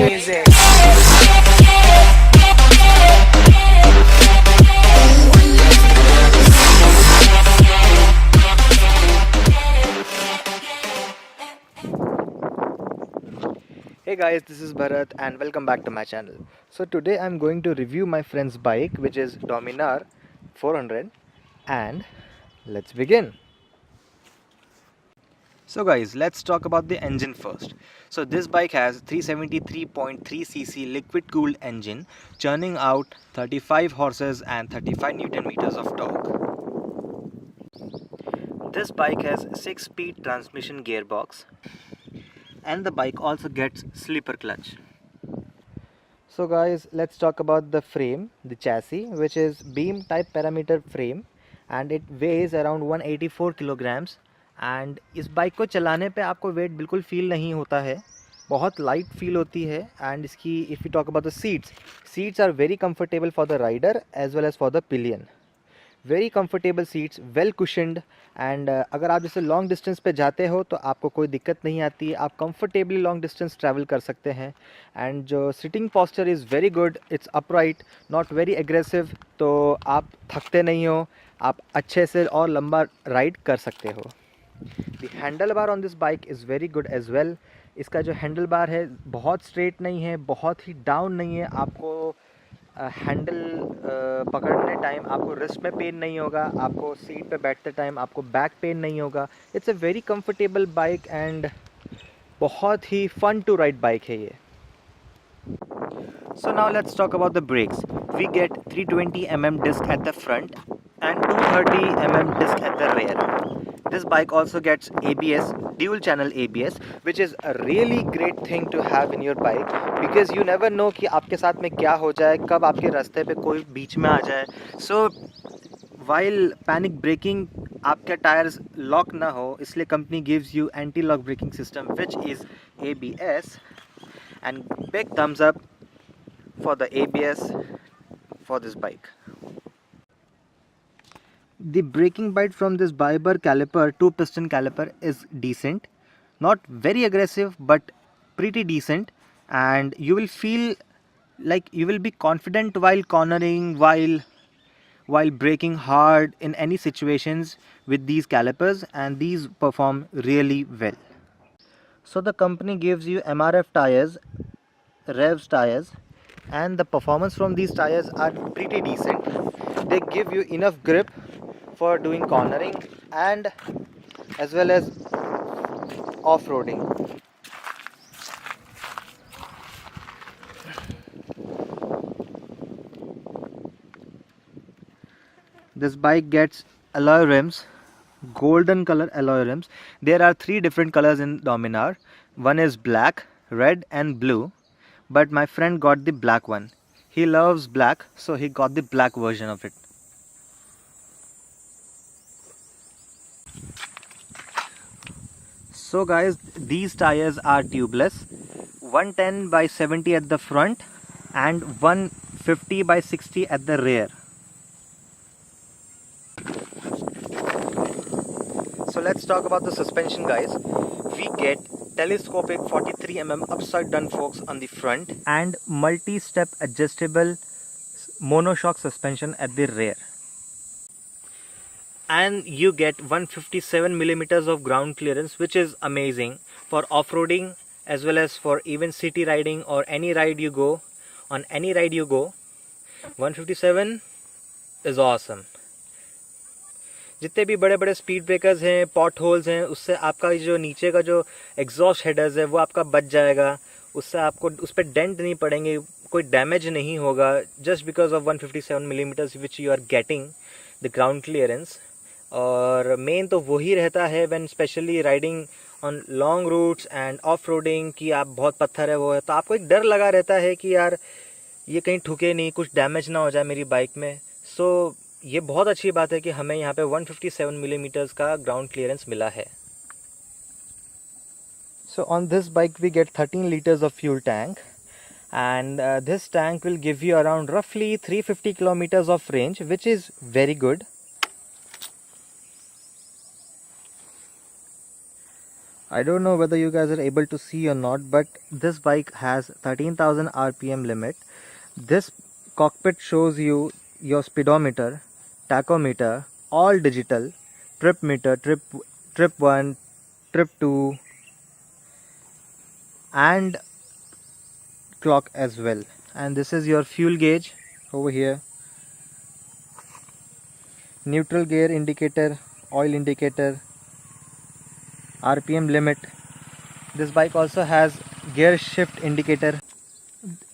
music. Hey guys, this is Bharat and welcome back to my channel. So today I'm going to review my friend's bike, which is Dominar 400, and let's begin. So guys, let's talk about the engine first. So this bike has 373.3cc liquid cooled engine churning out 35 horses and 35 Newton meters of torque. This bike has 6-speed transmission gearbox, and the bike also gets slipper clutch. So guys, let's talk about the frame, the chassis, which is beam type parameter frame, and it weighs around 184 kilograms. And इस bike को चलाने पे आपको wait बिल्कुल feel नहीं होता है, बहुत लाइट फील होती है. एंड इसकी if you talk about the seats are very comfortable for the rider as well as for the pillion. Very comfortable seats, well cushioned. And अगर आप जैसे लॉन्ग डिस्टेंस पे जाते हो तो आपको कोई दिक्कत नहीं आती, आप कंफर्टेबली लॉन्ग डिस्टेंस ट्रैवल कर सकते हैं. एंड जो sitting posture is very good, it's upright, not very aggressive, तो आप थकते नहीं हो, आप अच्छे से और लंबा राइड कर सकते हो. The handlebar on this bike is very good as well. इसका जो हैंडल बार है बहुत स्ट्रेट नहीं है, बहुत ही डाउन नहीं है. आपको हैंडल पकड़ने टाइम आपको रिस्ट में पेन नहीं होगा, आपको सीट पे बैठते टाइम आपको बैक पेन नहीं होगा. It's a very comfortable bike and बहुत ही फन टू राइड बाइक है ये. So now let's talk about the brakes. We get 320 mm disc at the front and 230 mm disc at the rear. This bike also gets ABS, dual channel ABS, which is a really great thing to have in your bike because you never know कि आपके साथ में क्या हो जाए, कब आपके रास्ते पे कोई बीच में आ जाए. So while panic braking आपके टायर्स लॉक ना हो, इसलिए company gives you anti-lock braking system which is ABS. And big thumbs up for the ABS for this bike. The braking bite from this Bajaj caliper, 2-piston caliper, is decent, not very aggressive but pretty decent, and you will feel like you will be confident while cornering, while braking hard in any situations with these calipers, and these perform really well. So the company gives you MRF tires, revs tires, and the performance from these tires are pretty decent. They give you enough grip for doing cornering and as well as off-roading. This bike gets alloy rims, golden color alloy rims. There are 3 different colors in Dominar. One is black, red and blue, but my friend got the black one. He loves black, so he got the black version of it. So guys, these tires are tubeless, 110 by 70 at the front and 150 by 60 at the rear. So let's talk about the suspension guys. We get telescopic 43 mm upside down forks on the front and multi-step adjustable monoshock suspension at the rear. And you get 157 millimeters of ground clearance, which is amazing for off-roading as well as for even city riding or any ride you go. On any ride you go, 157 is awesome. जितने भी बड़े बड़े speed breakers हैं, pot holes हैं, उससे आपका जो नीचे का जो एग्जॉस्ट हेडर्स है वो आपका बच जाएगा. उससे आपको उस पर डेंट नहीं पड़ेंगे, कोई डैमेज नहीं होगा, just because of 157 millimetres which you are getting the ground clearance. और मेन तो वही रहता है when specially riding on long routes and off roading कि आप बहुत पत्थर है वो है, तो आपको एक डर लगा रहता है कि यार ये कहीं ठुके नहीं, कुछ डैमेज ना हो जाए मेरी बाइक में. सो ये बहुत अच्छी बात है कि हमें यहाँ पे 157 मिलीमीटर्स का ग्राउंड क्लियरेंस मिला है. So on this bike we get 13 liters of fuel tank, and this tank will give you around roughly 350 kilometers of range, which is very good. I don't know whether you guys are able to see or not, but this bike has 13,000 RPM limit. This cockpit shows you your speedometer, tachometer, all digital, trip meter, trip 1, trip 2 and clock as well. And this is your fuel gauge over here. Neutral gear indicator, oil indicator, RPM limit. This bike also has gear shift indicator.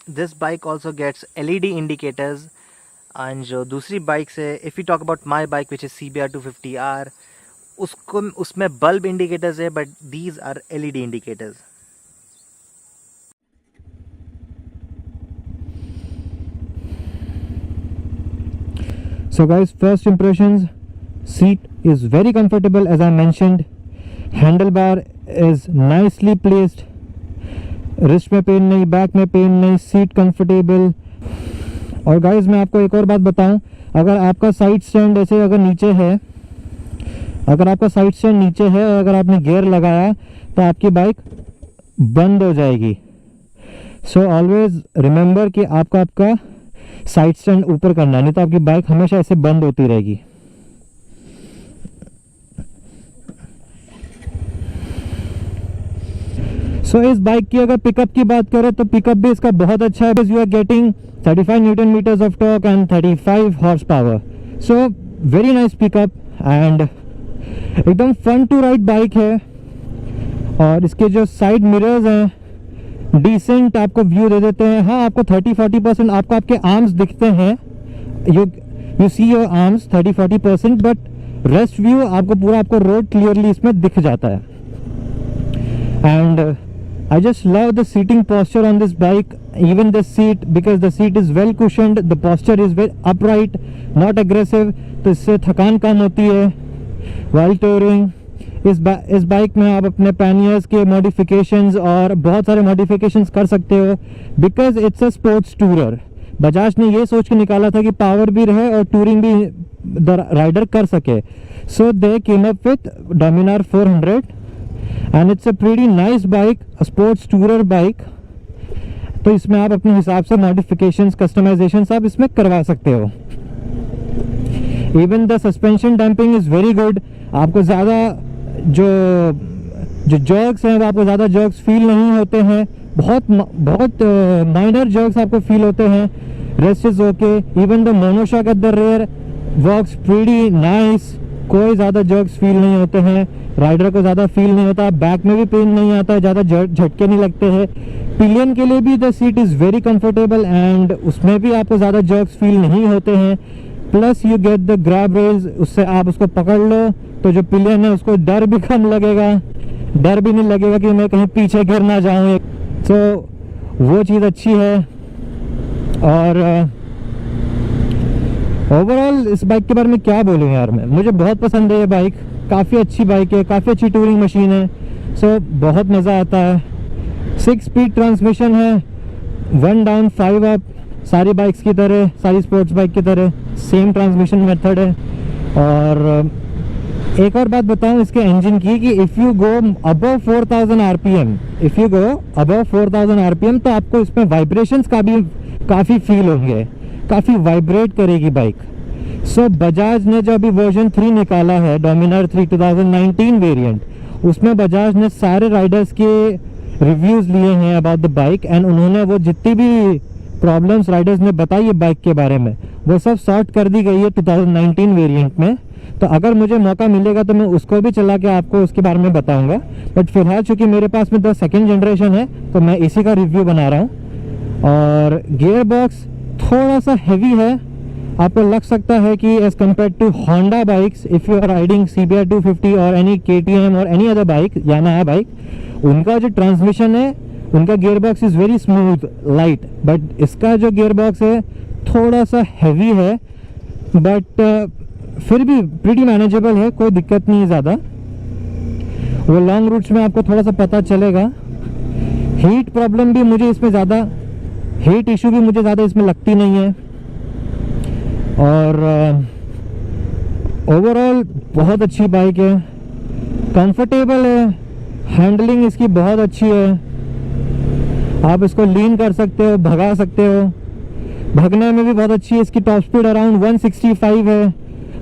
This bike also gets LED indicators. And जो दूसरी bike से, if we talk about my bike which is CBR 250R, उसमें bulb indicators है, but these are LED indicators. So guys, first impressions, seat is very comfortable as I mentioned. Handlebar is nicely placed. Wrist में pen नहीं, back में pen नहीं, seat comfortable. और guys मैं आपको एक और बात बताऊं, अगर आपका साइड स्टैंड ऐसे अगर नीचे है, अगर आपका साइड स्टैंड नीचे है और अगर आपने गियर लगाया तो आपकी बाइक बंद हो जाएगी. सो ऑलवेज रिमेंबर कि आपका साइड स्टैंड ऊपर करना, नहीं तो आपकी बाइक हमेशा ऐसे बंद होती रहेगी. सो इस बाइक की अगर पिकअप की बात करें तो पिकअप भी इसका बहुत अच्छा है. You are getting 35 newton metres of torque and 35 horse power. So very nice pickup and एकदम फन टू राइड बाइक है. और इसके जो साइड मिरर्स हैं डिसेंट आपको व्यू दे देते हैं. हाँ, आपको 30-40% आपके आर्म्स दिखते हैं. You see your arms 30-40%, but rest view आपको रोड क्लियरली इसमें दिख जाता है. And I just love the seating posture on this bike, even the seat, because the seat is well cushioned, the posture is very upright, not aggressive, तो इससे थकान कम होती है while touring. इस बाइक में आप अपने पैनियर्स के मॉडिफिकेशंस और बहुत सारे मॉडिफिकेशंस कर सकते हो, because it's a sports tourer. Bajaj ने ये सोच के निकाला था कि पावर भी रहे और टूरिंग भी राइडर कर सके. So they came up with Dominar 400 and it's a pretty nice bike, a sports tourer bike. तो इसमें आप अपने हिसाब से मॉडिफिकेशंस, कस्टमाइजेशंस आप इसमें करवा सकते हो. Even the suspension damping is very good. आपको ज़्यादा जो जर्क्स हैं वो आपको ज़्यादा जर्क्स फील नहीं होते हैं. बहुत माइनर जर्क्स आपको फील होते हैं. Rest is okay. Even the monoshock at the rear works pretty nice. कोई ज़्यादा जर्क्स फील नहीं होते हैं, राइडर को ज़्यादा फील नहीं होता. बैक में भी पेन नहीं आता है, ज़्यादा झटके नहीं लगते हैं. पिलियन के लिए भी the seat is very comfortable and उसमें भी आपको ज़्यादा जर्क्स फील नहीं होते हैं. Plus you get the grab rails, उससे आप उसको पकड़ लो तो जो पिलियन है उसको डर भी कम लगेगा. डर भी नहीं लगेगा कि मैं कहीं पीछे गिर ना जाऊँ. तो वो चीज़ अच्छी है. और ओवरऑल इस बाइक के बारे में क्या बोलूँ यार, मैं मुझे बहुत पसंद है ये बाइक. काफ़ी अच्छी बाइक है, काफ़ी अच्छी टूरिंग मशीन है. सो बहुत मज़ा आता है. 6 स्पीड ट्रांसमिशन है, 1 डाउन 5 अप. सारी बाइक्स की तरह, सारी स्पोर्ट्स बाइक की तरह सेम ट्रांसमिशन मेथड है. और एक और बात बताऊं इसके इंजन की कि if you go above 4000 RPM, if you go above 4000 RPM तो आपको इसमें वाइब्रेशंस का भी काफ़ी फील होंगे, काफ़ी वाइब्रेट करेगी बाइक. सो बजाज ने जो अभी वर्जन 3 निकाला है, डोमिनार 3 2019 वेरिएंट, उसमें बजाज ने सारे राइडर्स के रिव्यूज़ लिए हैं अबाउट द बाइक. एंड उन्होंने वो जितनी भी प्रॉब्लम्स राइडर्स ने बताई है बाइक के बारे में, वो सब सॉर्ट कर दी गई है 2019 वेरिएंट में. तो अगर मुझे मौका मिलेगा तो मैं उसको भी चला के आपको उसके बारे में बताऊंगा. बट फिलहाल चूँकि मेरे पास में 2nd जनरेशन है तो मैं इसी का रिव्यू बना रहा हूँ. और गियर बॉक्स थोड़ा सा हैवी है. आपको लग सकता है कि as compare to Honda bikes, if you are riding CBR 250 और एनी KTM और any other bike, Yamaha bike, उनका जो ट्रांसमिशन है, उनका gear box is very smooth light. But इसका जो गियर बॉक्स है थोड़ा सा हैवी है, बट फिर भी प्रीटी मैनेजेबल है, कोई दिक्कत नहीं है ज़्यादा. वो लॉन्ग रूट्स में आपको थोड़ा सा पता चलेगा. हीट प्रॉब्लम भी मुझे इसमें ज़्यादा, हीट इशू भी मुझे ज़्यादा इसमें लगती नहीं है. और ओवरऑल बहुत अच्छी बाइक है, कंफर्टेबल है, हैंडलिंग इसकी बहुत अच्छी है, आप इसको लीन कर सकते हो, भगा सकते हो, भगने में भी बहुत अच्छी है। इसकी टॉप स्पीड अराउंड 165 है,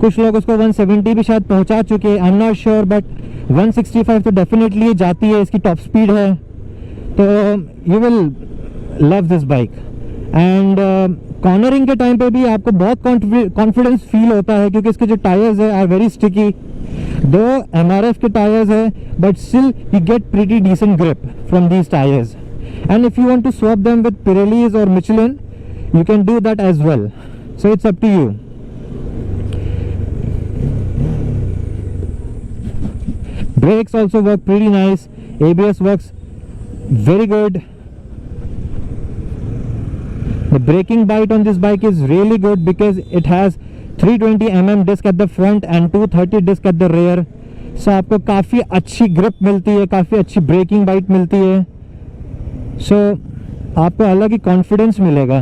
कुछ लोग उसको 170 भी शायद पहुंचा चुके हैं, I am not sure, but 165 तो डेफिनेटली जाती है, इसकी टॉप स्पीड है। तो you will love this bike. And cornering के टाइम पे भी आपको बहुत कॉन्फिडेंस फील होता है, क्योंकि इसके जो टायर्स है आर वेरी स्टिकी। दो MRF के टायर्स है, but still you get pretty decent grip from these tires. And if you want to swap them with Pirellis or Michelin, you can do that as well. So it's up to you. Brakes also work pretty nice. ABS works very good. The braking bite on this bike is really good because it has 320 mm disc at the front and 230 disc at the rear. So आपको काफ़ी अच्छी grip मिलती है, काफ़ी अच्छी breaking bite मिलती है। सो आपको अलग ही कॉन्फिडेंस मिलेगा।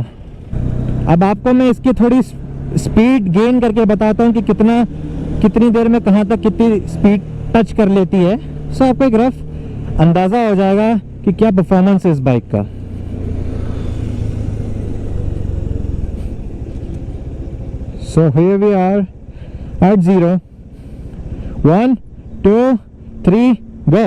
अब आपको मैं इसकी थोड़ी स्पीड गेन करके बताता हूँ कि कितनी देर में कहाँ तक कितनी स्पीड टच कर लेती है। सो आपको एक रफ अंदाज़ा हो जाएगा कि क्या परफॉर्मेंस है इस बाइक का। So here we are at 0. 1, 2, 3, go.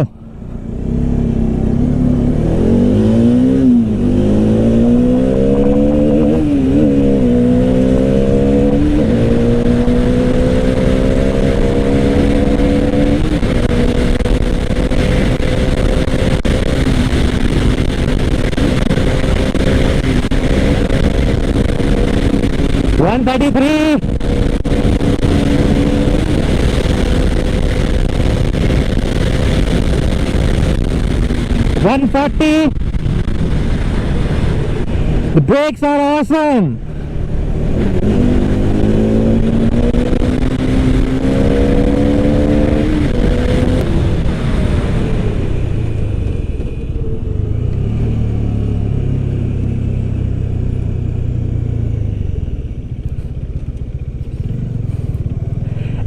One 33. 140. The brakes are awesome.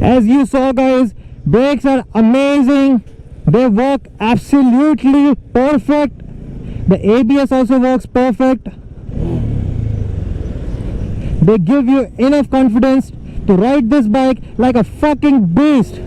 As you saw guys, brakes are amazing. They work absolutely perfect. The ABS also works perfect. They give you enough confidence to ride this bike like a fucking beast.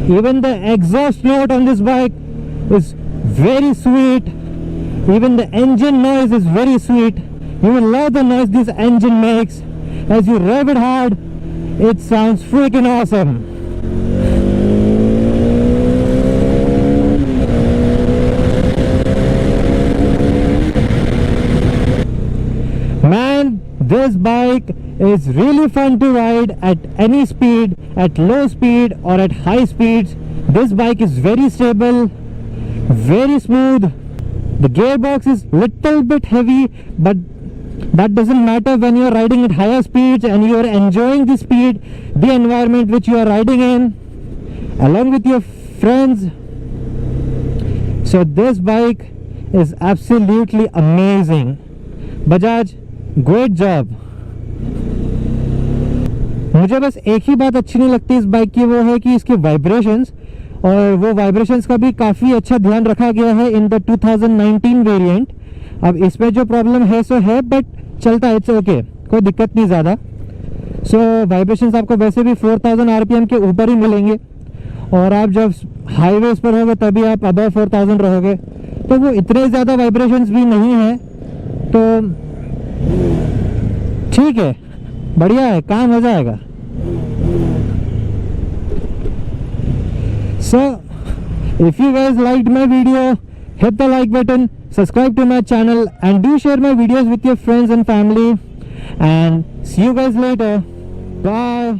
Even the exhaust note on this bike is very sweet. Even the engine noise is very sweet. You will love the noise this engine makes. As you rev it hard, it sounds freaking awesome. Man, this bike is really fun to ride at any speed, at low speed or at high speeds. This bike is very stable, very smooth. The gearbox is little bit heavy, but that doesn't matter when you are riding at higher speeds and you are enjoying the speed, the environment which you are riding in along with your friends. So this bike is absolutely amazing. Bajaj, great job. मुझे बस एक ही बात अच्छी नहीं लगती इस bike की, वो है कि इसके वाइब्रेशंस, और वो वाइब्रेशंस का भी काफ़ी अच्छा ध्यान रखा गया है इन द 2019 वेरिएंट। अब इसमें जो प्रॉब्लम है सो है, बट चलता है, इट्स ओके, कोई दिक्कत नहीं ज़्यादा। सो वाइब्रेशंस आपको वैसे भी 4000 RPM के ऊपर ही मिलेंगे, और आप जब हाईवेज पर होगे तभी आप अबव 4000 रहोगे, तो वो इतने ज़्यादा वाइब्रेशंस भी नहीं है, तो ठीक है, बढ़िया है, काम हो जाएगा। So if you guys liked my video, hit the like button, subscribe to my channel, and do share my videos with your friends and family, and see you guys later. Bye.